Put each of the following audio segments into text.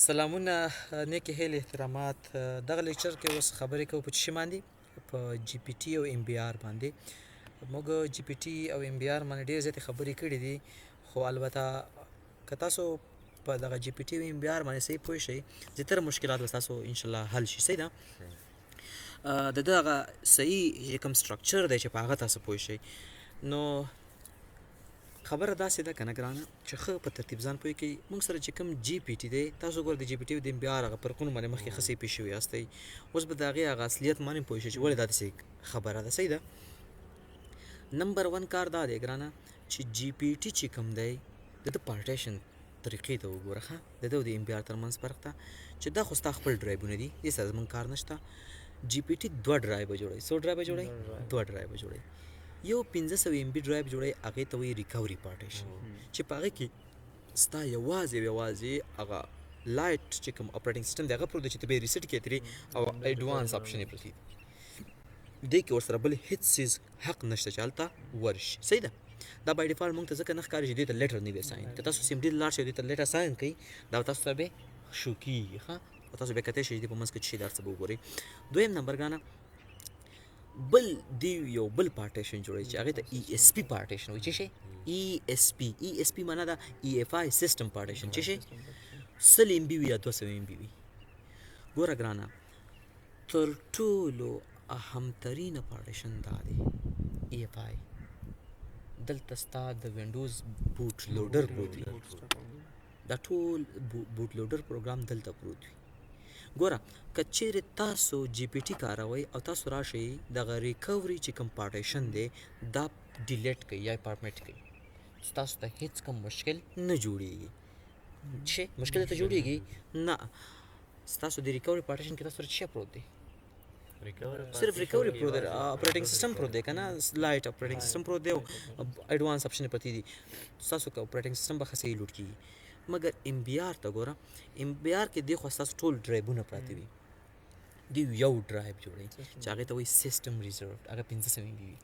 سلامونه نیکې هیلې احترامات دغه لیکچر کې اوس خبرې کوو په څه شي باندې په جی پی ټي او ام بي آر باندې موږ جی پی ټي او ام بي آر باندې ډېرې زیاتې خبرې کړې دي خو البته که تاسو په دغه جی پی ټي او ام بي آر باندې صحیح پوه شئ زیاتره مشکلات به ستاسو انشاءالله حل شي صحیح ده د دغه صحیح کوم سټرکچر دی چې په هغه تاسو پوه شئ نو خبره داسې ده که نه ګرانه چې ښه په ترتیب ځان پوه کړئ موږ سره چې کوم جی پی ټي دی تاسو ګوره د جی پی ټي او د ام بي آر هغه فرقونه باندې مخکې ښه صحیح پوه شوي یاستئ اوس به د هغې هغه اصلیت باندې پوه شئ چې ولې دا داسې خبره ده صحیح ده نمبر 1 کار دا دی ګرانه چې جی پی ټي چې کوم دی د ده پارټیشن طریقې ته وګوره ښه د ده او د ام بي آر ترمنځ فرق ته چې دا خو ستا خپل ډرایبونه دي دې سره زموږ کار نشته جی پی ټي 2 ډرایبه جوړوي څو ډرایبه جوړوي 2 ډرایبه جوړوي یو 1500 ام بي ډرایو جوړوي هغې ته وایي ریکوري پارټیشن چې په هغې کې ستا یوازې هغه لایټ چې کوم اپریټنګ سیسټم دی هغه پروت دی چې ته به یې ریسیټ کړې ترې او ایډوانس آپشن یې پرتې دي دې کې ورسره بل هېڅ څیز حق نشته چې هلته ورشي صحیح ده دا بای ډیفالټ موږ ته ځکه نه ښکاري چې دې ته لیټر نه وي ساین که تاسو سیم ډي لاړ شئ دې ته لیټر ساین کوي دا به تاسو ته به شو کېږي ښه او تاسو بیا کتی شئ چې دې په منځ کې څه شي دا هر څه به وګورئ دویم نمبر ګرانه بل دی یو بل پارټیشن جوړوي چې هغې ته ای اس پی پارټیشن وایي څه شی ای اس پی معنا دا ای اف آی سیسټم پارټیشن څه شی 100 ام بي وي یا 200 ام بي وي ګوره ګرانه تر ټولو اهمترینه پارټیشن دا دی ای اف آی دلته ستا د وینډوز بوټ لوډر پروت وي دا ټول بوټ لوډر پروګرام دلته پروت وي ګوره که چیرې تاسو جی پی ټي کاروئ او تاسو راشئ دغه ریکوري چې کوم پارټیشن دی دا ډیلیټ کوي یا فارمیټ کوي ستاسو ته هیڅ کوم مشکل نه جوړیږي چې مشکل ته جوړیږي نه ستاسو د ریکوري پارټیشن کې تاسو سره څه پروت دی صرف ریکوري پروت دی اپریټنګ سیسټم پروت دی که نه لایټ اپریټنګ سیسټم پروت دی او ایډوانس آپشن پرتې دي ستاسو که اپریټنګ سیسټم به ښه صحیح لوډ کېږي مګر ام بي آر ته ګوره ام بي آر کې دی خو ستاسو ټول ډرایبونه پراته وي دوی یو ډرایب جوړوي چې هغې ته وایي سیسټم ریزرو هغه 1500 ام بي وي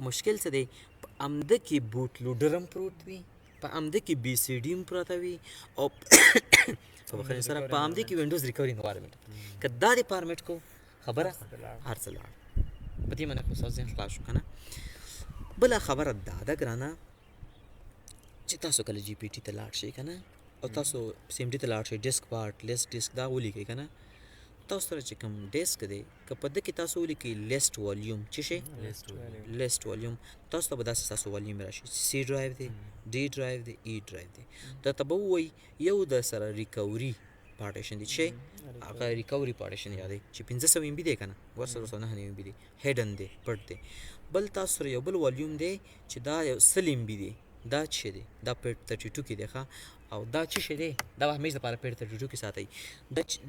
مشکل څه دی په همده کې بوټ لوډر هم پروت وي په همده کې بی سی ډي هم پراته وي او په بخښنې سره په همده کې وینډوز ریکوري انوایرمنټ که دا دې فارمیټ کو خبره هر څه لاړ په دې باندې خو ستاسو ذهن خلاص شو که نه بله خبره دا ده ګرانه چې تاسو کله جی پی ټي ته لاړ شئ که نه او تاسو سیم ډي ته لاړ شئ ډیسک پارټ لیست ډیسک دا ولیکئ که نه تاسو سره چې کوم ډیسک دی که په ده کې تاسو ولیکئ لیست والیوم څه شی لیست والیوم تاسو ته به داسې ستاسو والیوم راشي سی ډرایو دی ډي ډرایو دی ای ډرایو دی درته به ووایي یو د سره ریکوري پارټیشن دی چې هغه ریکوري پارټیشن یادوي چې 1500 ام بي دی که نه ورسره 209 ام بي دی هیډن دی پټ دی بل تاسو سره یو بل والیوم دی چې دا یو 100 ام بي دی دا څه دی دا پیډ 32 کې دی ښه او دا څه شی دی دا به همیش دپاره پیډ 32 کې ساتئ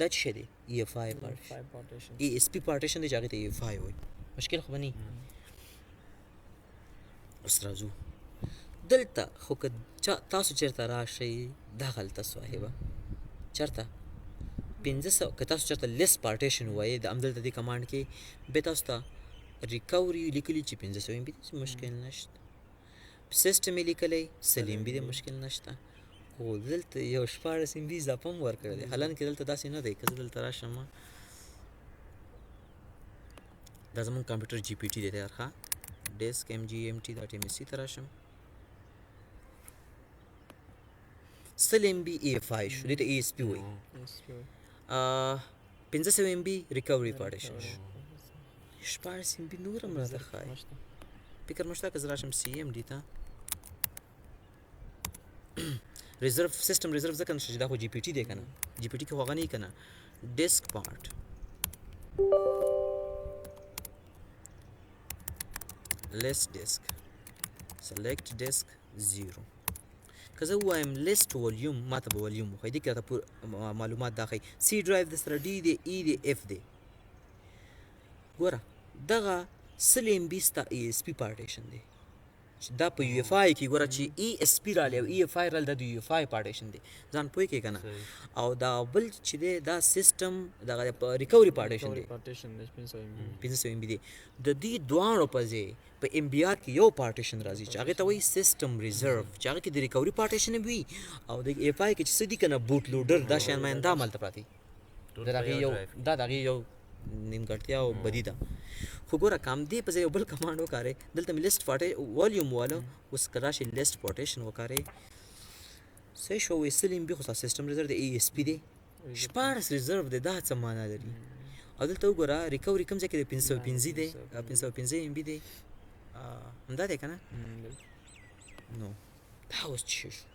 دا څه شی دی ای اف آی پارټیشن ای اس پی پارټیشن دی چې هغې ته ای اف آی وایي مشکل خو به نه اوس راځو دلته خو که تاسو چېرته راشئ دغلته صاحبه چېرته 1500 که تاسو چېرته لیست پارټیشن وایي د همدلته دې کمانډ کې بیا تاسو ته ریکوري لیکلي چې 1500 ام بي دی مشکل نشته سیسټم یې لیکلی 100 ام بي دی مشکل نشته خو دلته یو 14 ام بي اضافه هم ورکړی دی حالانکې دلته داسې نه دی که زه دلته راشم دا زموږ کمپیوټر جی پی ټي دی تیار ښه ډیسک ایم جی ایم ټي ډاټ ایم ایس سی ته راشم 100 ام بي ای اف آی شو دې ته ای اس پي وایي 1500 ام بي ریکوري پارټیشن شو 14 ام بي نور هم راته ښایي فکر مشته که زه راشم سی ایم ډي ته ریزرو سیسټم ریزرو ځکه نشته چې دا خو جی پی ټي دی که نه جی پی ټي کې خو هغه نه وي که نه ډیسک پارټ لیست ډیسک سلیکټ ډیسک 0 که زه ووایم لیست والیوم ما ته به والیوم وښایي دې کې راته معلومات دا ښایي سی ډرایو د سره ډي دی ای دی اف دی ګوره دغه 100 ام بي ستا ای اس پي پارټیشن دی دا په یو اف آی کې ګوره چې ای اس پی رالی او ای اف آی رالی دا د یو اف آی پارټیشن دی ځان پوهېږې که نه او دا بل چې دی دا سیسټم دغه ریکوري پارټیشن دی 500 MB دی د دې دواړو په ځای په ام بي آر کې یو پارټیشن راځي چې هغې ته وایي سیسټم ریزرو چې هغې کې د ریکوري پارټیشن وي او د اف آی کې چې څه دي که نه بوټ لوډر دا شیان مین دا همالته پراته د هغې یو دا د هغې یو نیمګړتیا او بدي ده خو ګوره که همدې په ځای یو بل کمانډ وکارئ دلته مې لیسټ والیوم واله اوس که راشي لیسټ پارټیشن وکارئ صحیح شو ویسل MB خو ستا سیسټم ریزرو د ای اس پي دی 14 ریزرو دی دا څه معنا لري او دلته وګوره ریکوري کوم ځای کې دی 515 دی 515 MB دی همدا دی که نه نو دا اوس څه شو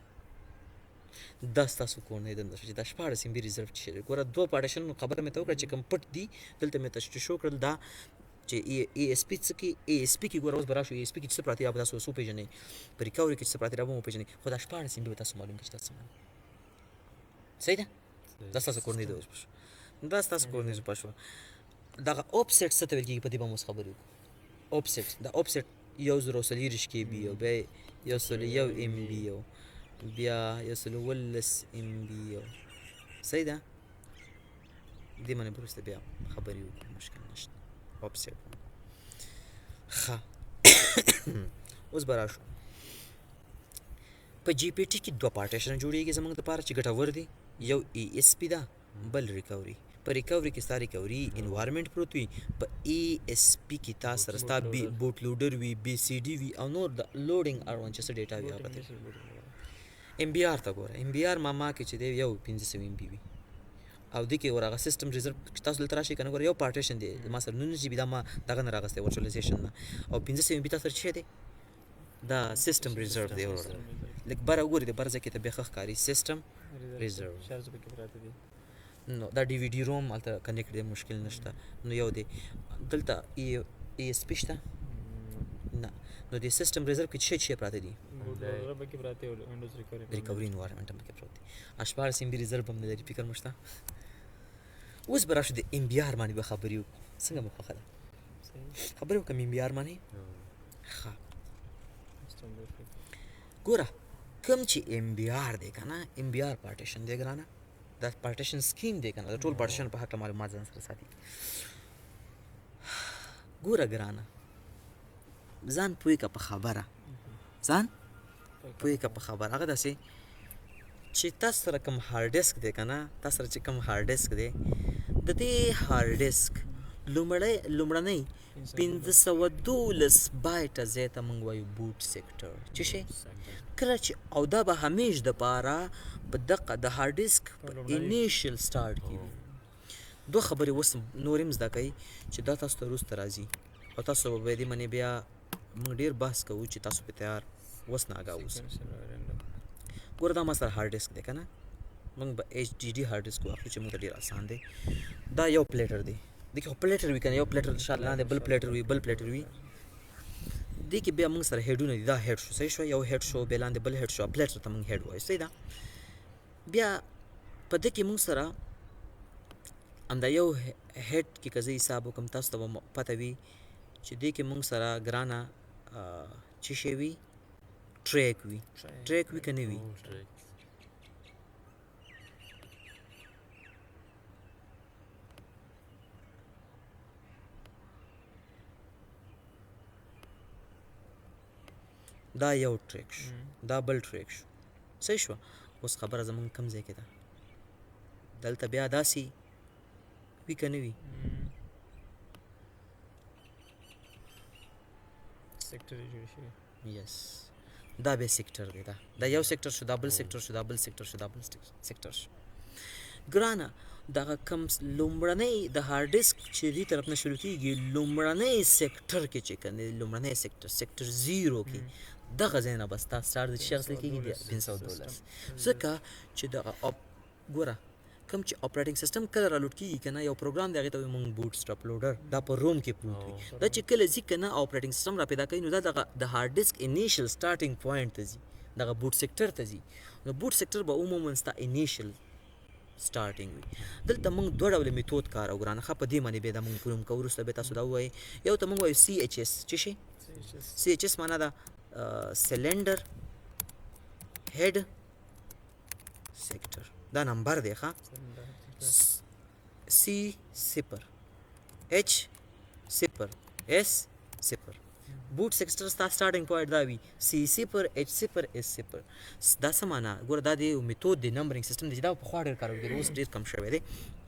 دا ستاسو کورنۍ دنده شو چې دا 14 MB ریزرو چې ګوره دوه پارټیشنونو خبره مې ته وکړه چې کوم پټ دي دلته مې ته شو کړل دا چې ای اس پي څه کې ای اس پي کې ګوره اوس به راشو ای اس پي کې چې څه پراته یا به تاسو اوس وپېژنئ په ریکوري کې چې څه پراته را به مو وپېژنئ خو دا 14 MB به تاسو معلوم کړي چې دا څه معنا صحیح ده دا ستاسو کورنۍ ده اوس په شو دا ستاسو کورنۍ په شوه دغه اوفسیټ څه ته ویل کېږي په دې به هم اوس خبرې وکړو اوفسیټ دا اوفسیټ 1040 KB او بیا 101 MB او بیا 111 MB او صحیح ده دې باندې به وروسته بیا خبرې وکړو مشکل نشته اوفسیټ ښه اوس به راشو په جی پی ټي کې دوه پارټیشنه جوړېږي زموږ دپاره چې ګټور دي یو ای اس پي ده بل ریکوري په ریکوري کې ستا ریکوري انوایرمنټ پروت وي په ای اس پي کې تا سره ستا بوټ لوډر وي بی سی ډي وي او نور د لوډینګ اړوند چې څه ډیټا وي هغه ته ام بي آر ته ګوره ام بي آر ما کې چې دی یو 500 MB وي او دې کې ورغه سیسټم ریزرو تاسو دلته راشئ که نه ګوره یو پارټیشن دی ما سره 19 GB دا ما دغه نه راغستی ورچوالایزیشن نه او 500 MB تا سره څه دی دا سیسټم ریزرو دی لږ بره وګورئ د بره ځای کې ته بیا ښه ښکاري سیسټم ریزرو نو دا ډي وي ډي روم هلته کنیکټ دی مشکل نشته نو یو دی دلته ای اس پي شته نه نو د سیسټم ریزرو کې څه پراته دي ریکوري انوایرمنټ هم پکې پروت دی 14 MB ریزرو هم نه لري فکر مو شته اوس به راشو د ام بي آر باندې به خبرې وکړو څنګه مو خوښه ده خبرې وکړم ام بي آر باندې ښه ګوره کوم چې ام بي آر دی که نه ام بي آر پارټیشن دی ګرانه دا پارټیشن سکیم دی که نه د ټول پارټیشن په هکله معلومات ځان سره ساتي ګوره ګرانه ځان پوهې که په خبره ځان پوهې که په خبره هغه داسې چې تاسو سره کوم هارډ ډسک دی که نه تاسو سره چې کوم هارډ ډسک دی د دې هارډ ډسک لومړنۍ 512 بایټه ځای ته موږ وایو بوټ سیکټر چې شی کله چې او دا به همیش دپاره په دقه د هارډ ډسک په انیشل سټارټ کې وي دوه خبرې اوس نور هم زده کوئ چې دا تاسو ته وروسته راځي او تاسو به دې منې بیا موږ ډېر بحث کوو چې تاسو په تیار اوس نه آګاه اوسئ ګوره دا ما سره هارډ ډسک دی که نه موږ به ایچ ډي ډي هارډ ډسک واخلو چې موږ ته ډېر آسان دی دا یو پلیټر دی دې کې خو پلیټر وي که نه یو پلیټر شاته لاندې بل پلیټر وي بل پلیټر وي دې کې بیا موږ سره هیډونه دي دا هیډ شو صحیح شو یو هیډ شو بیا لاندې بل هیډ شو پلیټر ته موږ هیډ وایو صحیح ده بیا په دې کې موږ سره همدا یو هیډ کې که زه حساب وکړم تاسو ته به پته وي چې دې کې موږ سره ګرانه څه شی وي ټریک وي ټریک وي که نه وي دا یو ټریک شو دا بل ټریک شو صحیح شوه اوس خبره زموږ کوم ځای کې ده دلته بیا داسې وي که نه وي یس دا بیا سیکټر دی دا یو سیکټر شو دا بل سیکټر شو دا بل سیکټر شو دا بل سیکټر شو ګرانه دغه کم لومړنی د هارډ ډسک چې دې طرف نه شروع کېږي لومړنی سیکټر کې چې که لومړنی سیکټر 0 کې دغه ځای نه به ستا سټارټ د چې اخیستل کېږي د 512 ځکه چې دغه ګوره کوم چې اپریټنګ سیسټم کله رالوډ کېږي که نه یو پروګرام دی هغې ته وایي موږ بوټ سټاپ لوډر دا په روم کې پروت وي دا چې کله ځي که نه اپریټنګ سیسټم را پیدا کوي نو دا دغه د هارډ ډسک انیشل سټارټینګ پوینټ ته ځي دغه بوټ سیکټر ته ځي نو بوټ سیکټر به عموما ستا انیشل سټارټینګ وي دلته موږ دوه ډوله میتود کاروو ګرانه ښه په دې باندې بیا دا موږ کوم که وروسته بیا تاسو دا ووایئ یو ته موږ وایو سی ایچ ایس څه شي سی ایچ ایس معنا ده سلندر هیډ سیکټر دا نمبر دی ښه سی صفر اچ صفر اس صفر بوټ سیکټر ستا سټارټینګ پوینټ دا وي سی صفر اچ صفر اس صفر دا څه معنا ګوره دا د میتود دی نمبرینګ سیستم دی چې دا پخوا ډېر کارول کېده اوس ډېر کم شوی دی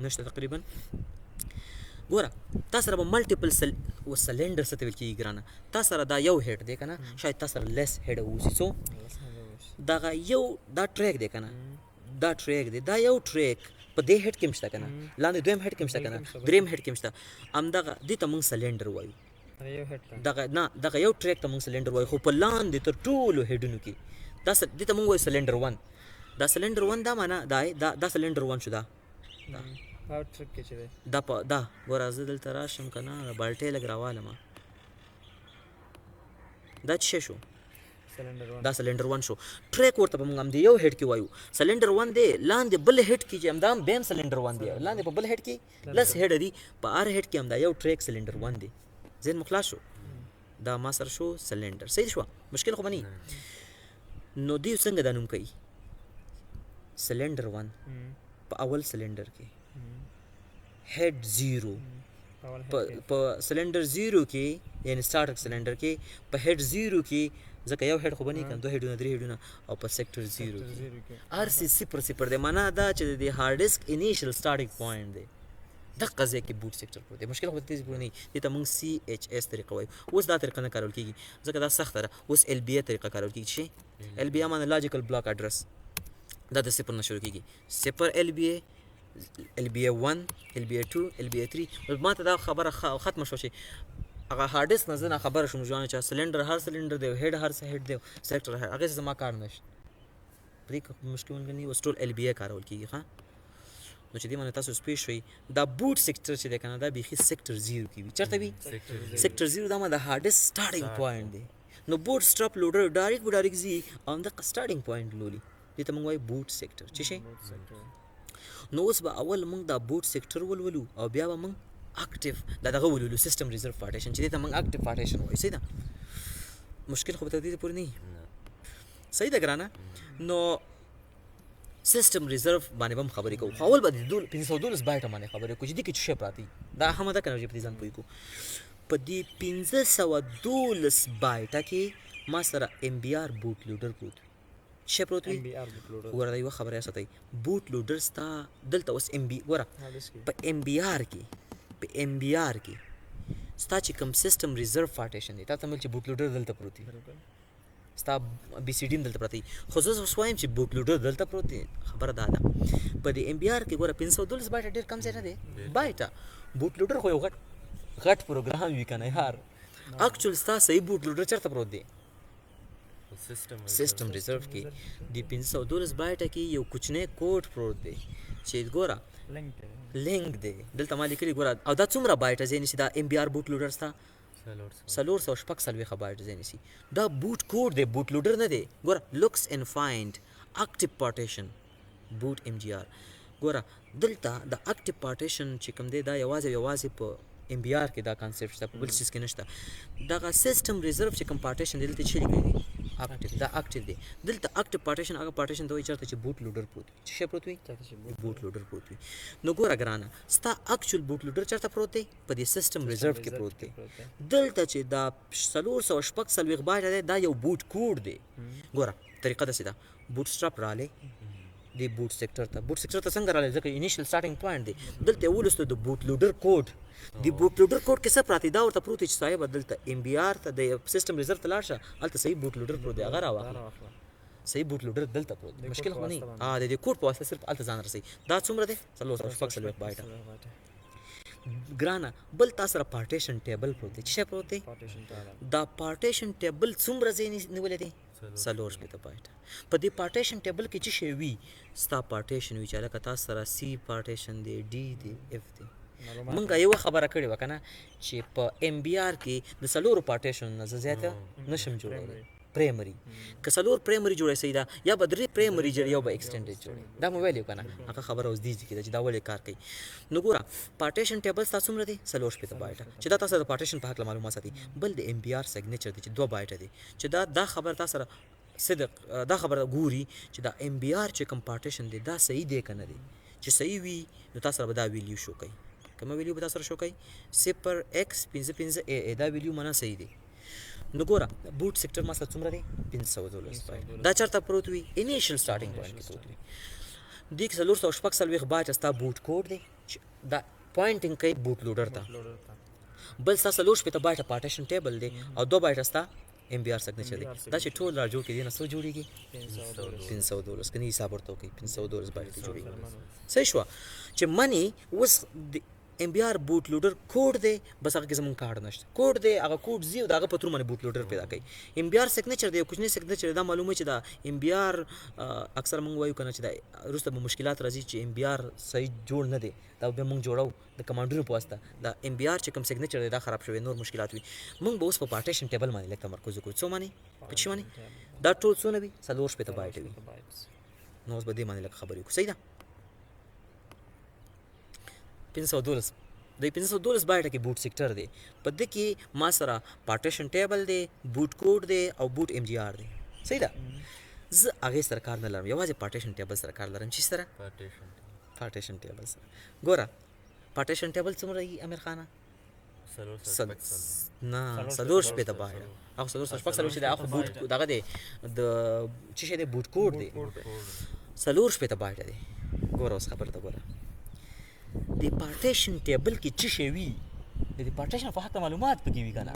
نشته تقریبا ګوره تا سره به ملټیپل سلنډر څه ته ویل کېږي ګرانه تا سره دا یو هیډ دی که نه شاید تا سره لیس هیډ اوسي څو دغه یو دا ټریک دی که نه دا ټریک دی دا یو ټریک په دې هیډ کې هم شته که نه لاندې دویم هیډ کې هم شته که نه دریم هیډ کې هم شته همدغه دې ته موږ سلنډر وایو دغه یو ټریک ته موږ سلنډر وایو خو په لاندې تر ټولو هیډونو کې دا دې ته موږ وایو سلنډر ون دا سلنډر ون دا معنا دا سلنډر ون شو دا دا ګوره زه دلته راشم که نه بالټۍ لږ راوالم دا څه شو دا سلنډر ون شو ټریک ورته به موږ همدې یو هیډ کې وایو سلنډر ون دی لاندې بل هیډ کې چې همدا هم بیا هم سلنډر ون دی لاندې په بل هیډ کې لس هیډ دي په هر هیډ کې همدا یو ټریک سلنډر ون دی ذهن مو خلاص شو دا ما سره شو سلنډر صحیح شوه مشکل خو به نه نو دوی څنګه دا نوم کوي سلنډر ون په اول سلنډر کې هیډ زیرو په سلنډر زیرو کې یعنی سټارټر سلنډر کې په هیډ زیرو کې ځکه یو هیډ خو به نه کنه دوه هیډونه درې هیډونه او په سیکټر زیرو کې هر څه صفر صفر دی معنا دا چې د هارډ ډسک انیشل سټارټینګ پوینټ دی دغه ځای کې بوټ سیکټر پروت دی مشکل خو تیز پورې نه دي ته موږ سی ایچ اس طریقه وایو اوس دا طریقه نه کارول کېږي ځکه دا سخته ده اوس ال بی ای طریقه کارول کېږي چې ال بی ای معنی لاجیکل بلاک اډرس دا د صفر نه شروع کېږي صفر ال بی ای LBA 1 LBA 2 LBA 3 ما ته دا خبره ختمه شو چې هغه هارډ ډسک نه زه خبره شوم ځوانه چې سلنډر هر سلنډر دی هیډ هر هیډ دی سیکټر هغه زما کار نشته پرې مشکل نه اوس ټول LBA کارول کېږي ښه نو چې دې باندې تاسو سپیش شوي دا بوټ سیکټر چې دی که نه دا بیخي سیکټر زیرو کې وي چېرته وي سیکټر زیرو دا ما د هارډ ډسک سټارټینګ پوینټ دی نو بوټ سټاپ لوډر ډایرکټ ځي او همدغه سټارټینګ پوینټ لولي دې ته موږ وایو بوټ سیکټر څه شی نو اوس به اول موږ دا بوټ سیکټر ولولو او بیا به موږ اکټیو دا دغه ولولو سیسټم ریزرو پارټیشن چې دې ته موږ اکټیو پارټیشن وایو صحیح ده مشکل خو به تر دې پورې نه صحیح ده ګرانه نو سیسټم ریزرو باندې به هم خبرې کوو خو اول به د 512 بایټه باندې خبرې کوو چې دې کې څه شی پراته دا هم ده که نه چې په دې ځان پوه کوو په دې 512 بایټه کې ما سره MBR بوټ لوډر پروت څه پروت وي ګوره دا یوه خبره یې ساتئ بوټ لوډر ستا دلته اوس ګوره په MBR کې ستا چې کوم سیسټم ریزرو پارټیشن دی تا ته مل چې بوټ لوډر دلته پروت وي ستا BCD هم دلته پراته وي خو زه اوس وایم چې بوټ لوډر دلته پروت دی خبره دا ده په دې MBR کې ګوره 512 بایټه ډېر کم ځای نه دی بایټه بوټ لوډر خو یو غټ پروګرام وي که نه یار اکچوال ستا صحیح بوټ لوډر چېرته پروت دی سیسټم ریزرو کې د 512 بایټه کې یو کوچنی کوډ پروت دی چې ګوره لینک دی دلته ما لیکلي ګوره او دا څومره بایټه ځای نیسي دا MBR بوټ لوډر ستا 446 بایټه ځای نیسي دا بوټ کوډ دی بوټ لوډر نه دی ګوره لوکس اینډ فایند اکټیو پارټیشن بوټ MGR ګوره دلته د اکټیو پارټیشن چې کوم دی دا یوازې په MBR کې دا کانسیپټ شته په بل څیز کې نشته دغه سیسټم ریزرو چې کوم پارټیشن دی دلته څه لیکلی دی اکټیو دا اکټیو دی دلته اکټیو پارټیشن هغه پارټیشن ته وایي چېرته چې بوټ لوډر پروت وي څه شی پروت وي بوټ لوډر پروت وي نو ګوره ګرانه ستا اکچوال بوټ لوډر چېرته پروت دی په دې سیسټم ریزرو کې پروت دی دلته چې دا 446 بایټه دی دا یو بوټ کوډ دی ګوره طریقه داسې ده بوټ سټاپ رالی د بوټ سیکټر ته څنګه رالی ځکه انیشل سټارټینګ پوینټ دی دلته یې ولوستو د بوټ لوډر کوډ د بوټ لوډر کوډ کې څه پراته دا ورته پروت چې صاحب دلته MBR ته د سیسټم ریزرو ته لاړ شه هلته صحیح بوټ لوډر پروت دی هغه راواخله صحیح بوټ لوډر دلته پروت دی مشکل خو نه د دې کوډ په واسطه صرف هلته ځان رسوي دا څومره دی 446 بایټه ګرانه بل تا سره پارټیشن ټیبل پروت دی څه شی پروت دی دا پارټیشن ټیبل څومره ځای نیولی دی 4 بایټه په دې پارټیشن ټیبل کې څه شی وي ستا پارټیشن وي چې هلکه تا سره C پارټیشن دی D دی F دی مونږ یوه خبره کړې وه که نه چې په MBR کې د 4 پارټیشن نه زه زیاته نشم جوړولی په پرایمري که څلور پرایمري جوړی صحیح ده یا به درې پرایمري جوړي یو به ایکسټنډډ جوړي دا مو ویل یو که نه هغه خبره اوس دې کې ده چې دا ولې کار کوي نو ګوره پارټیشن ټیبل ستا څومره دی 4 بایټه چې دا تاسو د پارټیشن په هکله معلومات ساتي بل د ام بي آر سیګنیچر دی چې 2 بایټه دی چې دا خبر تاسو سره صدق دا خبره ګوري چې دا ام بي آر چې کوم پارټیشن دی دا صحیح دی که نه دی چې صحیح وي نو تاسو سره به دا ویلیو شو کوي کومه ویلیو به تاسو سره شو کوي 0x55 ا دا ویلیو معنا صحیح دی نو ګوره بوټ سیکټر ما سره څومره دی 512 بایټ دا چېرته پروت وي انیشل سټارټینګ پوینټ کې پروت وي دې کې 440 بایټ ستا بوټ کوډ دی دا پوینټینګ کوي بوټ لوډر ته بل ستا 4 بایټه پارټیشن ټیبل دی او 2 بایټه ستا ام بي آر سیګنیچر دی دا چې ټول را جوړ کړي نه څو جوړیږي 512 کني حساب ورته کوي 512 بایټ جوړیږي صحیح شو چې منی اوس ام بي آر بوټ لوډر کوډ دی بس هغه کې زمون کارت نشته کوډ دی هغه کوډ زیو دغه په تر باندې بوټ لوډر پیدا کوي ام بي آر سیګنیچر دی کوچنی سیګنیچر دا معلومه چې دا ام بي آر اکثر مونږ وایو کنه چې دا روسته به مشکلات راځي چې ام بي آر صحیح جوړ نه دی دا به مونږ جوړو د کمانډونو په واسطه دا ام بي آر چې کوم سیګنیچر دی دا خراب شوی نور مشکلات وي مونږ به اوس په پارټیشن ټیبل باندې لکه تمرکز وکړو څو باندې په چی باندې دا ټول څونه وي 4 بایټ وي نو اوس به دې باندې لکه خبرې وکړو صحیح ده 512 د 512 بایټه کې بوټ سیکټر دی په دې کې ما سره پارټیشن ټیبل دی بوټ کوډ دی او بوټ ام جی آر دی صحیح ده زه هغې سره کار نه لرم یوازې پارټیشن ټیبل سره کار لرم چې سره پارټیشن ټیبل سره ګوره پارټیشن ټیبل څومره وي امیر خانه نه 4 بایټه هغه 4 چې دی هغه بوټ دغه دی د چې شی دی بوټ کوډ دی 4 بایټه دی ګوره اوس خبره ته ګوره د پارټیشن ټیبل کې څه شی وي د پارټیشن په حق معلومات پکې وي کنه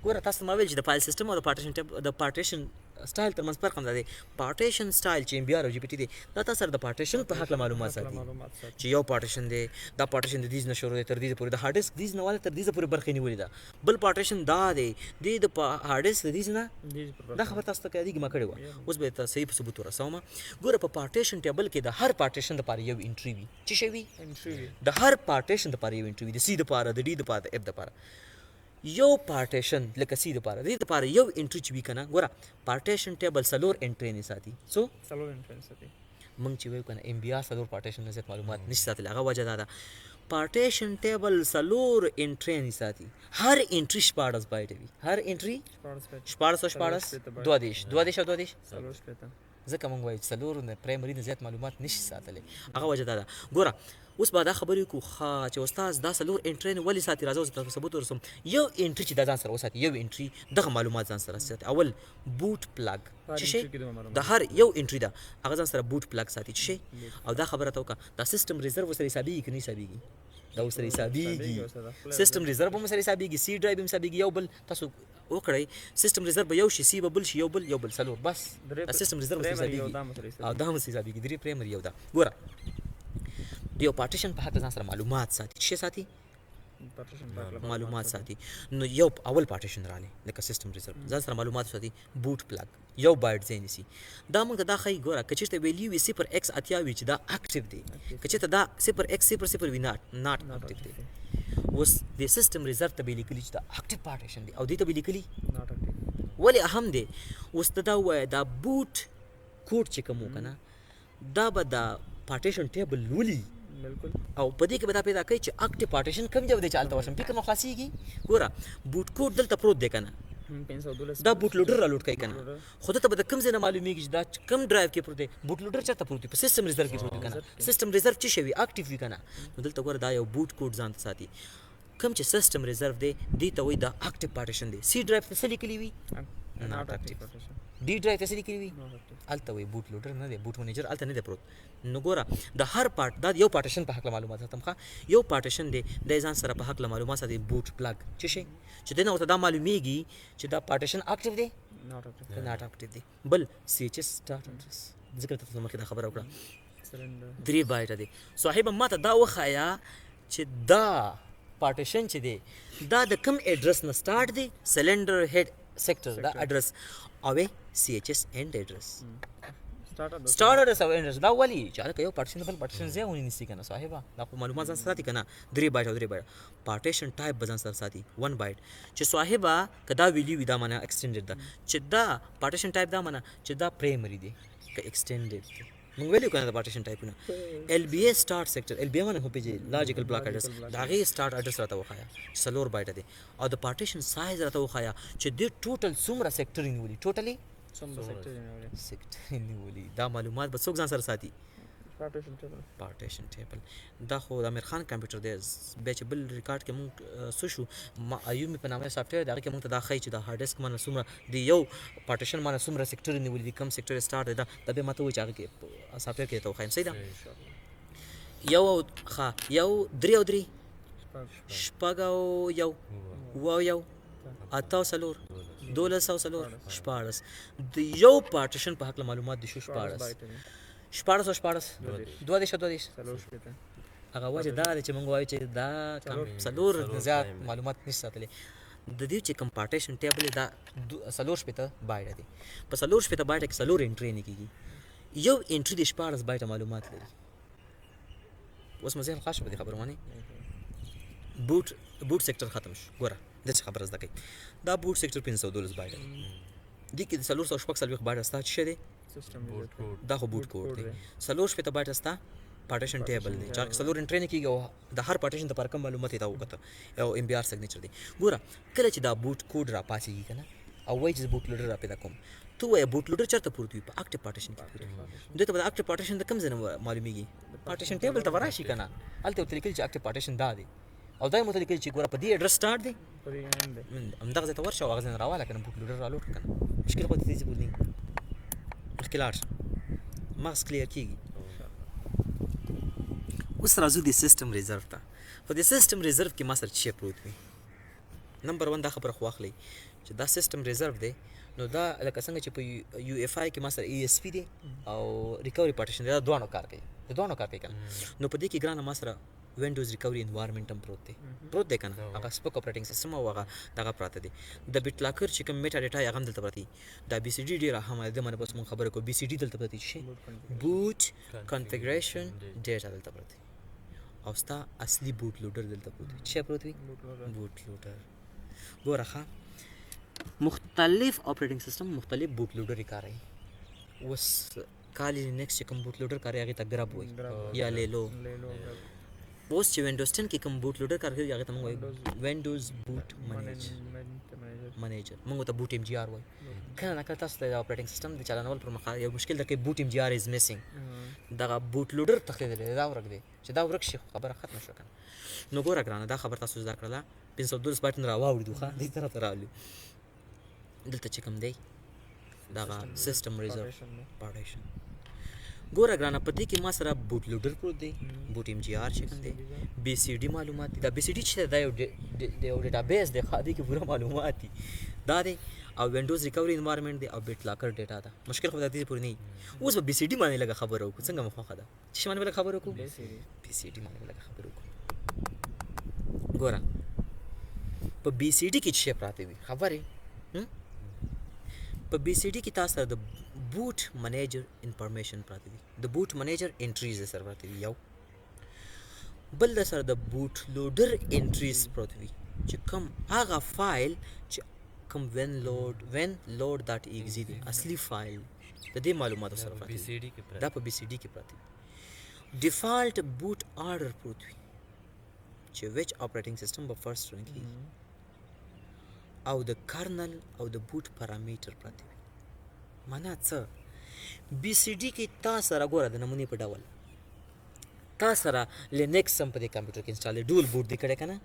ګوره تاسو ما ویل چې د فایل سیستم او د پارټیشن ټیبل د پارټیشن سټایل ترمنځ فرق هم دی پارټیشن سټایل چې ام بي آر او جی پی ټي دی دا تاسو سره د پارټیشن په حق معلومات ساتي چې یو پارټیشن دی دا پارټیشن د دې نه شروع دی تر دې پورې د هارد ډیسک دې نه والا تر دې پورې برخې نیولې ده بل پارټیشن دا دی د هارد ډیسک دې نه دا خبر تاسو ته کېږي ما کړی و اوس به تاسو صحیح ثبوت ورسوم ګوره په پارټیشن ټیبل کې د هر پارټیشن لپاره یو انټری وي چې شی وي د هر پارټیشن لپاره یو انټری وي د سی لپاره د ډي لپاره د اف لپاره یو پارټیشن لکه سی لپاره د لپاره یو انټری چې وی کنه ګوره پارټیشن ټیبل 4 انټری نه ساتي څو 4 انټری ساتي مونږ چې وایو کنه ام بي آر 4 پارټیشن نه زیات معلومات نشي ساتل هغه وجه دا ده پارټیشن ټیبل 4 انټری نه ساتي هر انټری 14 بایټ وي هر انټری 14 22 ځکه مونږ وایو 4 نه پرایمري نه زیات معلومات نشي ساتل هغه وجه دا ده ګوره اوس به دا خبرې کو چې استاد دا 4 انټری نه ولې ساتي راځو تاسو ثبوت ورسوم یو انټری چې دا ځان سره وساتي یو انټری دغه معلومات ځان سره ساتي اول بوټ پلګ چې شي د هر یو انټری دا هغه ځان سره بوټ پلګ ساتي چې شي او دا خبره ته وکړه دا سیستم ریزرو سره حسابي کې نه حسابيږي دا سره حسابيږي سیستم ریزرو هم سره حسابيږي سی ډرایو هم حسابيږي یو بل تاسو وکړئ سیستم ریزرو یو شي سی بل شي یو بل 4 بس سیستم ریزرو حسابيږي او دا هم حسابيږي درې پرایمري یو دا ګوره دیو پارټیشن په حق ځان سره معلومات ساتي څه ساتي معلومات ساتي نو یو اول پارټیشن رالی لکه سیستم ریزرو ځان سره معلومات ساتي بوټ پلګ یو بایټ ځای نیسي دا موږ دا خی ګوره که چېرته ویلیو وي 0x اتیا وي چې دا اکټیو دی که چېرته دا 0x 00 وي ناٹ اکټیو دی اوس د سیستم ریزرو ته به لیکلي چې دا اکټیو پارټیشن دی او دې ته به لیکلي ناٹ اکټیو ولې اهم دی اوس ته دا ووایه دا بوټ کوډ چې کوم وکنه دا به دا پارټیشن ټیبل لولي بالکل او په دې کې به دا پیدا کوي چې اکټیو پارټیشن کم ځای دی چې هلته ورشم فکر مو خلاصېږي ګوره بوټ کوډ دلته پروت دی که نه دا بوټ لوډر را لوډ کوي که نه خو دته به د کوم ځای نه معلومېږي چې دا کم ډرایو کې پروت دی بوټ لوډر چېرته پروت دی په سیستم ریزرو کې پروت دی که نه سیستم ریزرو څه شی وي اکټیو وي که نه نو دلته ګوره دا یو بوټ کوډ ځان ته ساتي کوم چې سیستم ریزرو دی دې ته وایي دا اکټیو پارټیشن دی سی ډرایو ته څه لیکلي وي ناٹ اکټیو ډي ډرایو ته څه لیکلي وي هلته وایي بوټ لوډر نه دی بوټ منیجر هلته نه دی پروت نو ګوره د هر پارټ دا یو پارټیشن په حق معلومات ساتم ښه یو پارټیشن دی د ځان سره په حق معلومات ساتي بوټ پلګ څه شي چې دنه ورته دا معلومیږي چې دا پارټیشن اکټیو دی ناٹ اکټیو دی بل سی ایچ اس سٹارټ اډرس ذکر ته مخکې دا خبره وکړه 3 بایټ دی صاحب ماته دا وخایا چې دا پارټیشن چې دی دا د کوم اډرس نه سٹارټ دی سلندر هډ سیکټر دا اډرس او سی ایچ اس اینڈ اډرس سٹارټ اډرس او انډرس دا ولي چې هلکه یو پارټیشن بل پارټیشن ځای ونې نیسي که نه صاحبه دا خو معلومات ځان سره ساتي که نه 3 بایټ او 3 بایټ پارټیشن ټایپ به ځان سره ساتي 1 بایټ چې صاحبه که دا ویلیو وي دا معنی ایکسټینډډ ده چې دا پارټیشن ټایپ دا معنی چې دا پرایمري دی که ایکسټینډډ دی موږ ویلو که نه د پارټیشن ټایپونه LBA سټارټ سیکټر LBA معنی خو پېژنې لاجیکل بلاک اډرس د هغې سټارټ اډرس راته وښایه چې 4 بایټه دی او د پارټیشن سایز راته وښایه چې دې ټوټل څومره سیکټر یې نیولي ټوټلي سیکټر نیولي دا معلومات به څوک ځان سره ساتي پارټیشن ټیبل دا خو د امیر خان کمپیوټر دی بیا چې بل ریکارډ کې مونږ څه شو ایومي په نامه سافټویر دی هغې کې مونږ ته دا ښایي چې د هارډ ډسک مانه څومره د یو پارټیشن مانه څومره سیکټر نیولي دي کم سیکټر سټارټ دی دا بیا ما ته وایي چې هغې کې سافټویر کې ته وښایم صحیح ده یو او ښه یو 3 او 3 شپږ او یو اووه او یو اته او څلور 12 او څلور 14 د یو پارټیشن په هکله معلومات دي شو 14 او 14 دوه دېرش هغه وجه دا دی چې موږ وایو چې دا کم څلور زیات معلومات نشي ساتلی د دې چې کوم پارټیشن ټیبل دا 4 بایټه دی په 4 بایټه کې 4 انټري نه کېږي یو انټري د 14 بایټه معلومات لري اوس مې ذهن خاص په دې خبره باندې بوټ سیکټر ختم شو ګوره د څه خبره زده کوي دا بوټ سیکټر 512 بایټه دي کې د 440 بایټه ستا څه دی دا خو بوټ کوډ دی 4 بایټه ستا پارټیشن ټیبل دی چې 4 انټري نه کېږي او د هر پارټیشن لپاره کوم معلومات یې دا وکړه او MBR سیګنیچر دی ګوره کله چې دا بوټ کوډ را پاسېږي که نه او وایي چې بوټ لوډر را پیدا کوم ته وایه بوټ لوډر چېرته پروت وي په اکټیو پارټیشن کې پروت وي دوی ته به د اکټیو پارټیشن د کوم ځای نه معلومېږي پارټیشن ټیبل ته به راشي که نه هلته ورته لیکلي چې اکټیو پارټیشن دا دی او دا یې مو ته لیکلي چې ګوره په دې اډرس سټارټ دی همدغه ځای ته ورشه او هغه ځای نه راواله که نه بوټ لوډر را لوډ کړه که نه مشکل خو دې ځای پورې نه مخکې لاړ شه مغز کلیر کېږي اوس راځو د سیسټم ریزرو ته په دې سیسټم ریزرو کې ما سره څه پروت وي نمبر 1 دا خبره خو واخلئ چې دا سیسټم ریزرو دی نو دا لکه څنګه چې په UFI کې ما سره ESP دی او ریکوري پارټیشن دی دا دواړو کار کوي که نه نو په دې کې ګرانه ما سره وینډوز ریکوري انوایرمنټ هم پروت دی که نه هغه سپک اپریټنګ سیسټم او هغه دغه پراته دی د بیټ لاکر چې کوم میټا ډیټا هغه هم دلته پراته دي دا BCD ډېره اهمه ده د باندې بس مونږ خبره کوو BCD دلته پراته شي بوټ کنفیګریشن ډیټا دلته پراته او ستا اصلي بوټ لوډر دلته پروت وي څه پروت وي بوټ لوډر ګوره ښه مختلف اپریټنګ سیسټم مختلف بوټ لوډر یې کاروي اوس کالي لینکس چې کوم بوټ لوډر کاروي هغې ته ګرب وایي یا لیلو اوس چې وینډوز 10 کې کوم بوټ لوډر کار کوي هغه ته موږ وایو وینډوز بوټ منیجر موږ ته بوټ MGR وایو کله نه کله تاسو ته د اپریټنګ سیسټم د چلانول پر مخ یو مشکل درکوي بوټ MGR از میسنګ دغه بوټ لوډر تښتېدلی دی دا ورک دی چې دا ورک شي خبره ختمه شوه که نه نو ګوره ګرانه دا خبر تاسو زده کړله 512 بایټ نه راواوړېدو ښه دې طرف ته راغلو دلته چې کوم دی دغه سیسټم ریزرو پارټیشن ګوره ګرانه په دې کې ما سره بوټ لوډر پروت دی بوټ MGR چې کوم دی BCD معلومات دي دا BCD چې دا یو ډیټابیس دی ښه دې کې پوره معلومات دي دا دی او وینډوز ریکوري انوایرمنټ دی او بیټ لاکر ډیټا ده مشکل خو د دې پورې نه اوس به BCD باندې لږه خبره وکړو څنګه مو خوښه ده چې باندې لږه خبره وکړو BCD باندې لږه خبره وکړو ګوره په BCD کې څه پراته وي خبرې په BCD کې تاسو د بوټ منیجر انفارمیشن پراته وي د بوټ منیجر انټریز سره پراته وي یو بل د سره د بوټ لوډر انټریز پراته وي چې کوم هغه فایل چې کوم وین لوډ دات ایگزی دی اصلي فایل د دې معلوماتو سره پراته وي دا په BCD کې پراته وي ډیفالت بوټ آرډر پروت وي چې وچ اپریټنګ سیسټم به فرست رن کیږي او د کرنل او د بوټ پارامیټر پراته وي معنا څه BCD کې تاسو سره ګوره د نمونې په ډول تاسو سره لینکس هم په دې کمپیوټر کې انسټال دی ډول بوټ دی کړی که نه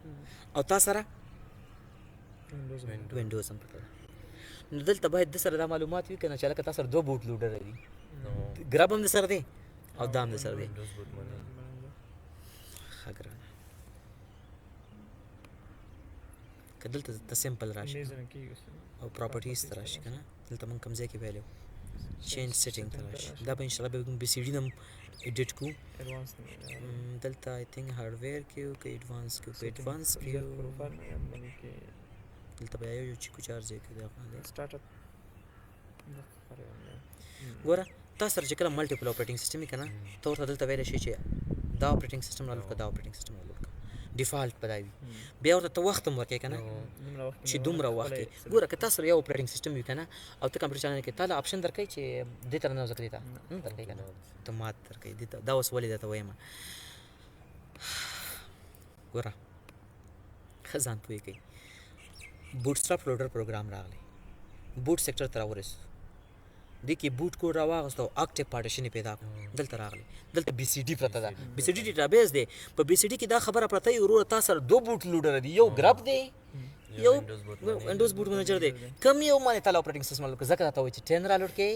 او تاسو سره وینډوز هم پکې نو دلته باید د سره دا معلومات وي که نه چې هلکه تاسو سره 2 بوټ لوډر دي ګرب هم د سره دی او دا هم د سره دی ښه ګرانه که دلته ته سمپل راشي او پراپرټیز ته راشي که نه دلته موږ کوم ځای کې ویلو چینج سیټینګ ته راشي دا به انشاءالله به BCD نه هم ایډیټ کوو دلته آی تھنک هارډویر کې یو که ایډوانس کې په ایډوانس کې دلته به یو چیکو چارج کې دی ګوره تاسو سره چې کله ملټیپل اپریټینګ سیسټم وي که نه ته ورته دلته ویلی شي چې دا اپریټینګ سیسټم رالوډ کړه دا اپریټینګ سیسټم رالوډ کړه ډیفالټ به دا وي بیا ورته ته وخت هم ورکوې که نه چې دومره وخت کې ګوره که تاسو سره یو اپریټینګ سیسټم وي که نه او ته کمپیوټر چلونه کوې تا له آپشن درکوي چې دې ته ننوځه که دې ته نه درکوي که نه ته مات درکوي دې ته دا اوس ولې درته وایم ګوره ښه ځان پوه کوي بوټسټراپ لوډر پروګرام راغلی بوټ سیکټر ته راورسېدو دې کې بوټ کوډ راواغسته او اکټیو پارټیشن یې پیدا کړو دلته راغلی دلته بي سي ډي پرته ده بي سي ډي ډیټابیس دی په بي سي ډي کې دا خبره پرته وي وروره تا سره دو بوټ لوډر دي یو ګرب دی یو وینډوز بوټ منیجر دی کوم یو باندې تا له اپریټینګ سیسټم رالوډ کړه ځکه راته وایي چې 10 رالوډ کړې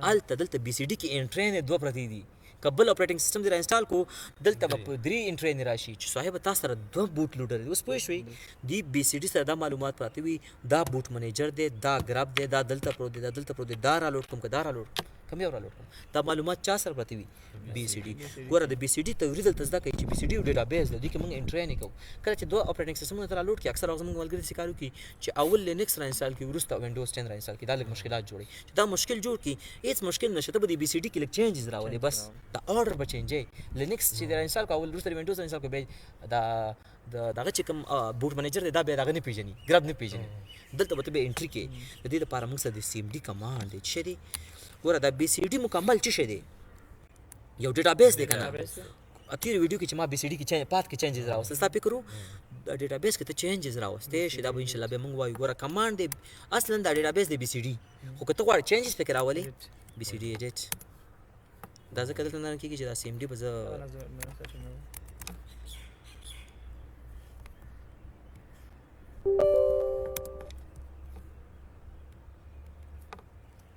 هلته دلته بي سي ډي کې انټرین دوه پرتې دي که بل اپریټینګ سیسټم دې را انسټال کو دلته به په 3 انټرین راشي چې صاحب تا سره دوه بوټ لوډر دي اوس پوه شوې دی بي سي ډي سره دا معلومات پراته وي دا بوټ منیجر دی دا ګرب دی دا دلته پروت دی دا دلته پروت دی دا رالوډ کوم که دا رالوډ کوم یو رالوډ کوم دا معلومات چا سره پراته وي بي سي ډي ګوره د بي سي ډي توري دلته زده کوي چې بي سي ډي یو ډیټابیس دی دې کې موږ انټرین یې کوو کله چې دوه اپریټینګ سیسټمونه ته رالوډ کړي اکثر وخت زموږ ملګري داسې کار وکړي چې اول لینکس را انسټال کړي وروسته وینډوز 10 را انسټال کړي دا لږ مشکلات جوړوي چې دا مشکل جوړ کړي هېڅ مشکل نشته ته به د بي سي ډي کې لږ چینجز راولې بس دا آرډر به چینج لینکس چې را انسټال کړه اول وروسته وینډوز را انسټال کړه بیا دا دغه چې کوم بوټ منیجر دی دا بیا دغه نه پېژني ګرب نه پېژني دلته به ته بیا انټري کوې د دې لپاره موږ سره د سی ام ډي کمانډ دی څه دی ګوره دا بي سي ډي مکمل څه شی دی یو ډیټابیس دی که نه تېرو ویډیو کې چې ما بي سي ډي کې پات کې چینجز راوستل ستا فکر و دا ډیټابیس کې ته چینجز راوستې شي دا به انشاءالله بیا موږ وایو ګوره کمانډ دی اصلا دا ډیټابیس دی بي سي ډي خو که ته غواړې چینجز پکې راولې بي سي ډي ایډیټ دا ځکه دلته نه کېږي چې دا سی ام ډي به زه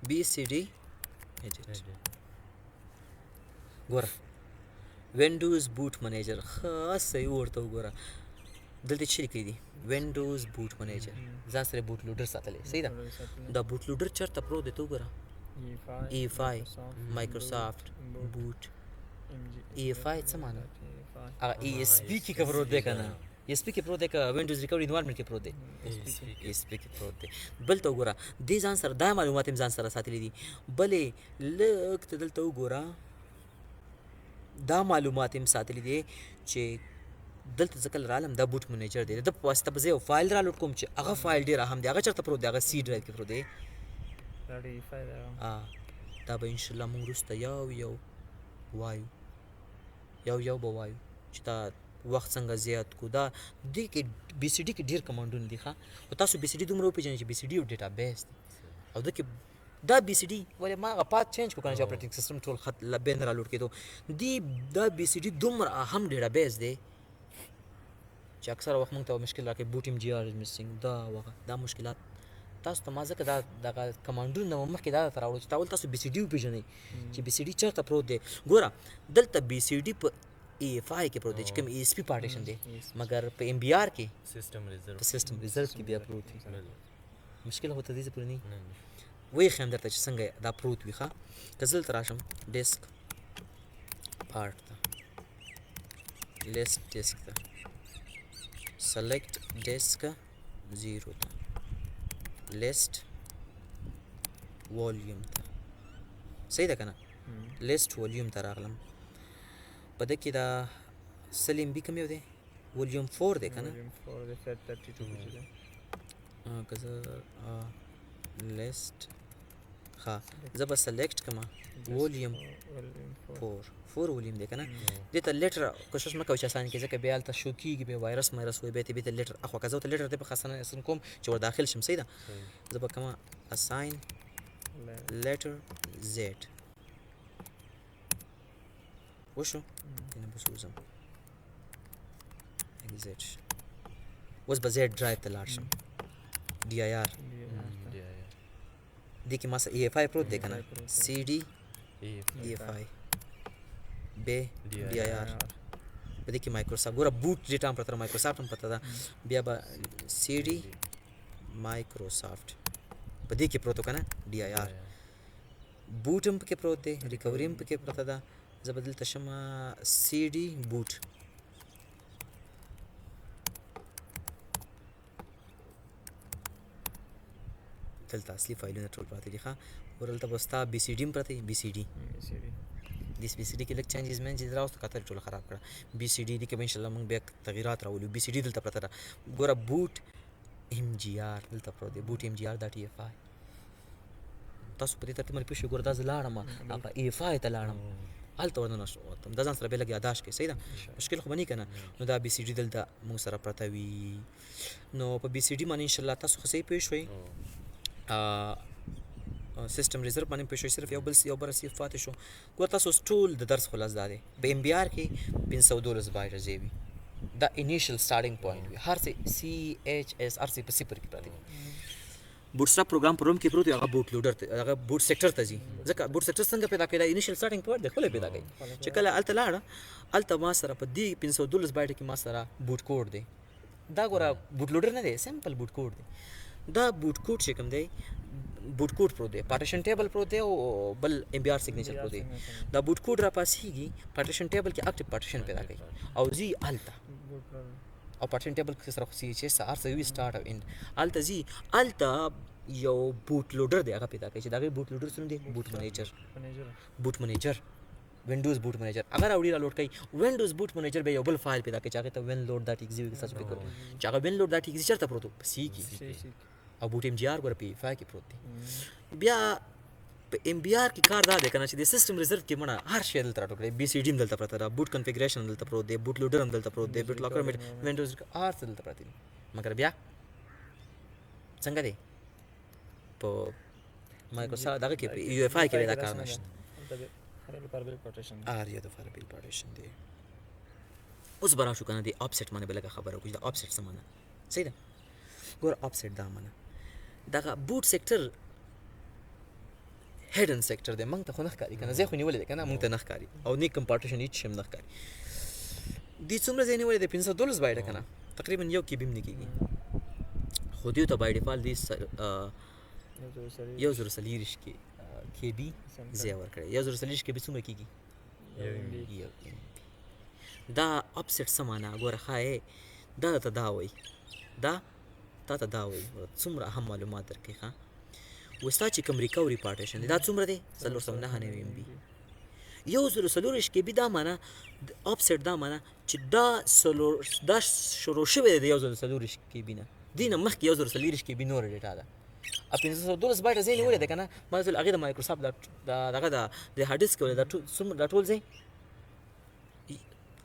بي سي ډي ایډیټ ګوره وینډوز بوټ منیجر خاص صحیح ورته وګوره دلته چې لیکلي دي وینډوز بوټ منیجر ځان سره بوټ لوډر ساتلی صحیح ده دا بوټ لوډر چېرته پروت دی ته وګوره E5 مایکروسافټ بوټ E5 څه معنی هغه ESP کې که پروت دی که نه ESP کې پروت دی که وینډوز ریکورډ انوایرمنټ کې پروت دی ESP کې پروت دی بل ته وګوره دې ځان سره دا معلومات هم ځان سره ساتلي دي بلې لږ ته دلته وګوره دا معلومات هم ساتلي دي چې دلته زه کله رالم دا بوټ منیجر دی د په واسطه به زه یو فایل رالوډ کوم چې هغه فایل ډېر اهم دی هغه چېرته پروت دی هغه سی ډرایو کې پروت دی دا به انشاءالله موږ وروسته یو وایو یو به وایو چې دا وخت څنګه زیات کو دا دې کې بي سي ډي کې ډېر کمانډونه دي ښه خو تاسو بي سي ډي دومره وپېژنئ چې بي سي ډي یو ډیټابیس دی او ده کې دا بي سي ډي ولې ما هغه پات چینج کړو که نه چې اپریټینګ سیسټم ټول خط بیا نه رالوډ کېدو دا بي سي ډي دومره اهم ډیټابیس دی چې اکثره وخت موږ ته مشکل راکوي بوټ ام جی آر از مسینګ دا مشکلات تاسو ته ما ځکه دا دغه کمانډونه نه مخکې دا درته راوړو چې اول تاسو بي سي ډي وپېژنئ چې بي سي ډي چېرته پروت دی ګوره دلته بي سي ډي په E5 کې پروت دی چې کوم ESP پارټیشن دی مګر په MBR کې سیسټم ریزرو کې بیا پروت وي مشکل خو تر دې پورې نه وایي ښیم درته چې څنګه دا پروت وي ښه که زه دلته راشم ډیسک پارټ ته لیسټ ډیسک ته سلیکټ ډیسک 0 ته لیسټ والیوم ته صحیح ده که نه لیسټ والیوم ته راغلم په ده کې دا سل ام بي کوم یو دی والیوم 4 دی که نه که زه لیسټ ښه زه به سلیکټ کړم والیوم 4 والیوم دی که نه دې ته لیټر کوشش مه کوئ چې اسانه کړي ځکه بیا هلته شو کېږي بیا وایرس وایي بیا ته لیټر اخوا که زه ورته لیټر دی په خاصانه اسان کوم چې ور داخل شم صحیح ده زه به کومه اساین لیټر زیډ وشو دینه به سوزم اگزیټ اوس به زیډ ډرایو ته لاړ شم ډي آی آر دې کې ما سره E5 پروت دی که نه سی ډي E5 بې ډي آی آر په دې کې مایکروسافټ ګوره بوټ ډیټا هم پرته ده مایکروسافټ هم پته ده بیا به سی ډي مایکروسافټ په دې کې پروت و که نه ډي آی آر بوټ هم پکې پروت دی ریکوري هم پکې پرته ده زه به دلته شم سی ډي بوټ دلته اصلي فایلونه ټول پراته دي ښه ورلته به ستا بي سي ډي هم پرته وي بي سي ډي دې بي سي ډي کې لږ چینجز منجز راوستو کتل ټوله خراب کړه بي سي ډي دې کې به انشاءالله موږ بیا تغیرات راولو بي سي ډي دلته پرته ده ګوره بوټ ام جي آر دلته پروت دی بوټ ام جي آر دا ټي اف آی تاسو په دې ترتیب باندې پوه شئ ګوره دا زه لاړم هغه ای اف آی ته لاړم هلته ورننه وتم دا ځان سره بیا لږ یاداشت کړئ صحیح ده مشکل خو به نه وي که نه نو دا بي سي ډي دلته موږ سره پرته وي نو په بي سي ډي باندې انشاءالله تاسو خو صحیح پوه شوئ سیسټم ریزرو باندې پوه شوئ صرف یو بل صرف پاتې شو ګوره تاسو اوس ټول د درس خلاص دا دی په ام بي آر کې 512 بایټه ځای وي دا انیشل سټارټینګ پوینټ وي هر څه سی ایچ ایس هر څه په صفر کې پراته دي بوټسټراپ پروګرام په روم کې پروت هغه بوټ لوډر ته هغه بوټ سیکټر ته ځي ځکه بوټ سیکټر څنګه پیدا کړي انیشل سټارټینګ پوینټ دی خپل پیدا کړي چې کله الته لاړه الته ما سره په دې 512 بایټ کې ما سره بوټ کوډ دی دا ګوره بوټ لوډر نه دی سمپل بوټ کوډ دی دا بوټ کوډ چې کوم دی بوټ کوډ پروت دی پارټیشن ټیبل پروت دی او بل ام بي آر سیګنیچر پروت دی دا بوټ کوډ را پاسېږي پارټیشن ټیبل کې اکټیو پارټیشن پیدا کوي او زی الته او پارټیشن ټیبل کې سره سی ایچ ایس ار سوي سٹارټ او اند الته زی الته یو بوټ لوډر دی هغه پیدا کوي چې دا غي بوټ لوډر څنګه دی بوټ منیجر وینډوز بوټ منیجر اگر اوړي را لوډ کوي وینډوز بوټ منیجر به یو بل فایل پیدا کوي چې هغه ته وین لوډ ډاټ ایکس وی سچ فکر چې هغه وین لوډ ډاټ ایکس چرته پروت سی کی او بوټ ام جی آر ګور پی فای کې پروت دی بیا په ام بي آر کې کار دا دی کنه چې د سیسټم ریزرو کې مړه هر شی دلته راټول کړی بي سي ډي هم دلته پراته ده بوټ کنفیګریشن دلته پروت دی بوټ لوډر هم دلته پروت دی بوټ لاکر وینډوز هر څه دلته پراته دي مګر بیا څنګه دی په مایکروسافټ دغه کې یو اف آی کې دا کار نشته یو د فایل پارټیشن دی اوس برا شو کنه دی آفسیټ باندې بلګه خبره وکړي دا آفسیټ څه معنی صحیح ده ګور آفسیټ دا معنی دغه بوټ سیکټر هډن سیکټر دی موږ ته خو نه ښکاري کنه زه خو نیولې ده کنه موږ ته نه ښکاري او نه کمپارټیشن هیڅ شم نه ښکاري دې څومره ځای نیولې ده 512 بایټه کنه تقریبا یو کې بیم نه کیږي خو دې ته بای ډیفالت دې 1040 کې بي ځای ورکړی 1040 کې به څومره کیږي یو دا آفسیټ څه معنی ګوره ښایې دا ته دا وایي دا تا ته دا وایي څومره اهم معلومات درکوي ښه وستا چې کوم ریکوري پارټیشن دی دا څومره دی 499 ام بي 1040 کې بي دا معنی آفسیټ دا معنی چې دا شروع شوی دی 1040 کې بي نه دې نه مخکې 1040 کې بي نور ډیټا ده ا 512 بایټه ځای نیولې ده کنه ما ځل هغه د مایکروسافټ دغه د هارد ډیسک ولې دا ټول ځای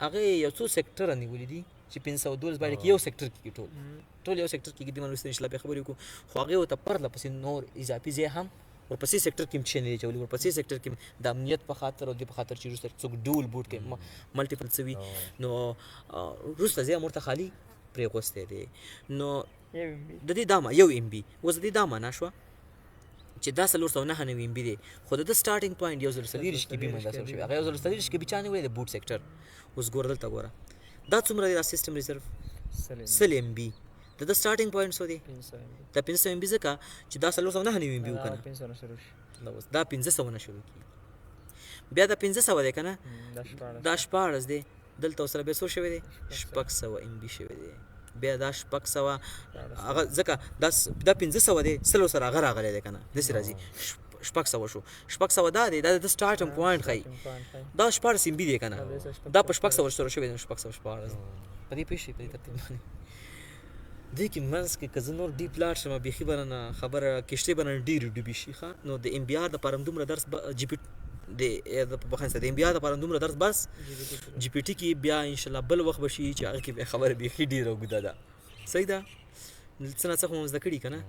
هغه یو څو سیکټر نیولې دي چې 512 بایټه کې یو سیکټر کې ټول یو سیکټر کې د منوستې نشله به خبرې کو خو هغه ته پرله پسې نور اضافي ځای هم ورپسې سیکټر کې چې نه چولې ورپسې سیکټر کې د امنیت په خاطر او د په خاطر چې روسته څوک ډول بوټ کې ملټیپل سوي نو روسته ځای مرته خالی پرې غوسته دي نو د دې دامه یو ام بي اوس د دې دامه نشوه چې دا 499 ام بي دی خو د سټارټینګ پوینټ 1040 کې بي منځ شوی هغه 1040 کې بي چانه ویل د بوټ سیکټر اوس ګور دلته ګوره دا څومره دی سیسټم ریزرو سل ام بي د سټارټینګ پوینټ سو دی دا 500 ام بي ځکه چې دا 499 ام بي وکنه دا 500 نه شروع کی بیا دا 500 دی کنه دا 14 دی دلته سره به سو شوی دی 600 ام بي شوی دی بیا دا 600 هغه ځکه دا 500 دی سلو سره هغه راغلی دی کنه داسې راځي 600 شو 600 دا دی دا د سټارټینګ پوینټ خای دا 14 ام بي دی کنه دا په 600 سره شوی دی 600 په دې پېښې په ترتیب باندې دې کې منځ کې که زه نور ډیپ لاړ شم بیخي به نه خبره کشتۍ به نه ډېرې ډوبې شي ښه نو د ام بي آر دپاره هم دومره درس جي پي د ام بي آر دپاره هم دومره درس بس جي پي ټي کې بیا انشاءالله بل وخت به شي چې هغه کې خبره بیخي ډېره اوږده ده صحیح ده څه نه څه خو مو زده کړي که نه